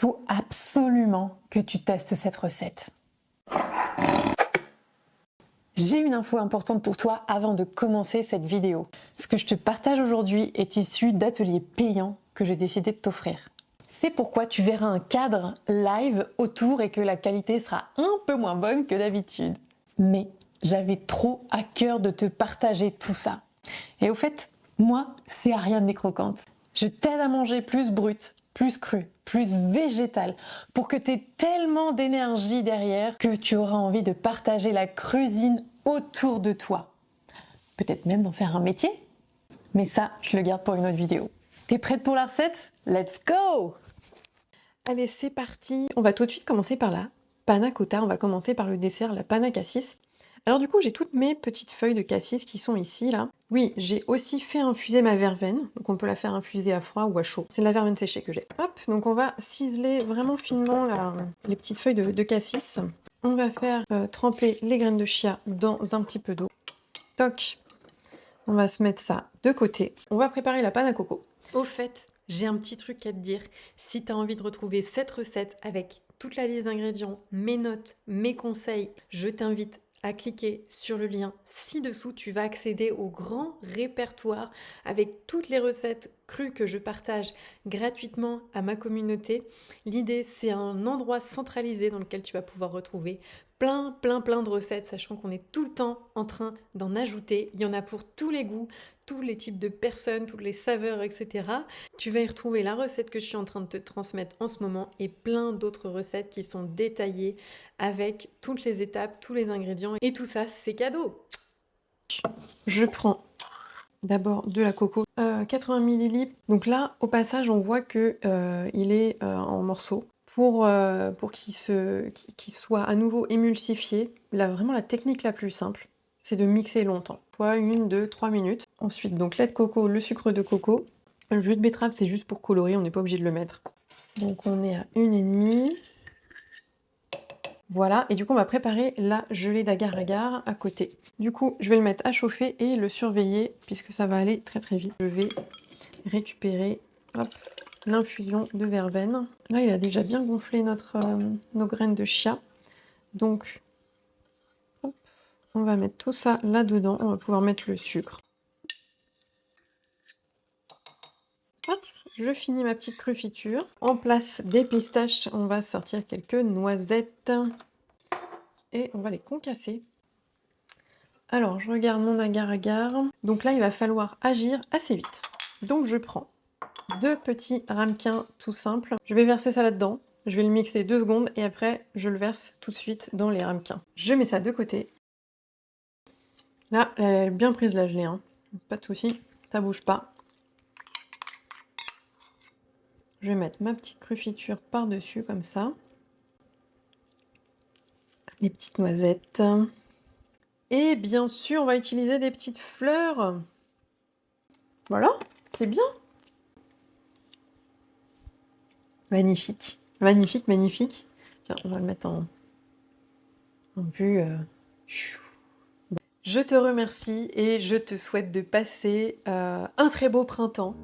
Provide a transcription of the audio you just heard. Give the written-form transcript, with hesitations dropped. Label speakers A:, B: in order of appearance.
A: faut absolument que tu testes cette recette. J'ai une info importante pour toi avant de commencer cette vidéo. Ce que je te partage aujourd'hui est issu d'ateliers payants que j'ai décidé de t'offrir. C'est pourquoi tu verras un cadre live autour et que la qualité sera un peu moins bonne que d'habitude. Mais j'avais trop à cœur de te partager tout ça. Et au fait, moi, c'est Ariane Croquante. Je t'aide à manger plus brut, plus cru, plus végétal, pour que tu aies tellement d'énergie derrière que tu auras envie de partager la cuisine autour de toi. Peut-être même d'en faire un métier. Mais ça, je le garde pour une autre vidéo. T'es prête pour la recette? Let's go! Allez, c'est parti. On va tout de suite commencer par la panna cotta. On va commencer par le dessert, la panna cassis. Alors du coup, j'ai toutes mes petites feuilles de cassis qui sont ici, là. Oui, j'ai aussi fait infuser ma verveine. Donc on peut la faire infuser à froid ou à chaud. C'est de la verveine séchée que j'ai. Hop, donc on va ciseler vraiment finement les petites feuilles de cassis. On va faire tremper les graines de chia dans un petit peu d'eau. Toc. On va se mettre ça de côté. On va préparer la panne à coco. Au fait, j'ai un petit truc à te dire. Si tu as envie de retrouver cette recette avec toute la liste d'ingrédients, mes notes, mes conseils, je t'invite à cliquer sur le lien ci-dessous. Tu vas accéder au grand répertoire avec toutes les recettes crues que je partage gratuitement à ma communauté. L'idée, c'est un endroit centralisé dans lequel tu vas pouvoir retrouver plein de recettes, sachant qu'on est tout le temps en train d'en ajouter. Il y en a pour tous les goûts, tous les types de personnes, toutes les saveurs, etc. Tu vas y retrouver la recette que je suis en train de te transmettre en ce moment et plein d'autres recettes qui sont détaillées avec toutes les étapes, tous les ingrédients. Et tout ça, c'est cadeau. Je prends d'abord de la coco, 80 ml. Donc là, au passage, on voit que il est en morceaux. Pour qu'il soit à nouveau émulsifié, là, vraiment la technique la plus simple, c'est de mixer longtemps. Fois 1, 2, 3 minutes. Ensuite, donc lait de coco, le sucre de coco. Le jus de betterave, c'est juste pour colorer, on n'est pas obligé de le mettre. Donc on est à 1,5. Voilà, et du coup on va préparer la gelée d'agar-agar à côté. Du coup, je vais le mettre à chauffer et le surveiller, puisque ça va aller très vite. Je vais récupérer, hop, l'infusion de verveine. Là, il a déjà bien gonflé nos graines de chia. Donc, hop, on va mettre tout ça là-dedans. On va pouvoir mettre le sucre. Hop, je finis ma petite confiture. En place des pistaches, on va sortir quelques noisettes. Et on va les concasser. Alors, je regarde mon agar-agar. Donc là, il va falloir agir assez vite. Donc, je prends 2 petits ramequins tout simples. Je vais verser ça là-dedans. Je vais le mixer 2 secondes et après, je le verse tout de suite dans les ramequins. Je mets ça de côté. Là, elle est bien prise la gelée, hein. Pas de souci, ça bouge pas. Je vais mettre ma petite confiture par-dessus comme ça. Les petites noisettes. Et bien sûr, on va utiliser des petites fleurs. Voilà, c'est bien. Magnifique, magnifique, magnifique. Tiens, on va le mettre en vue. Je te remercie et je te souhaite de passer un très beau printemps.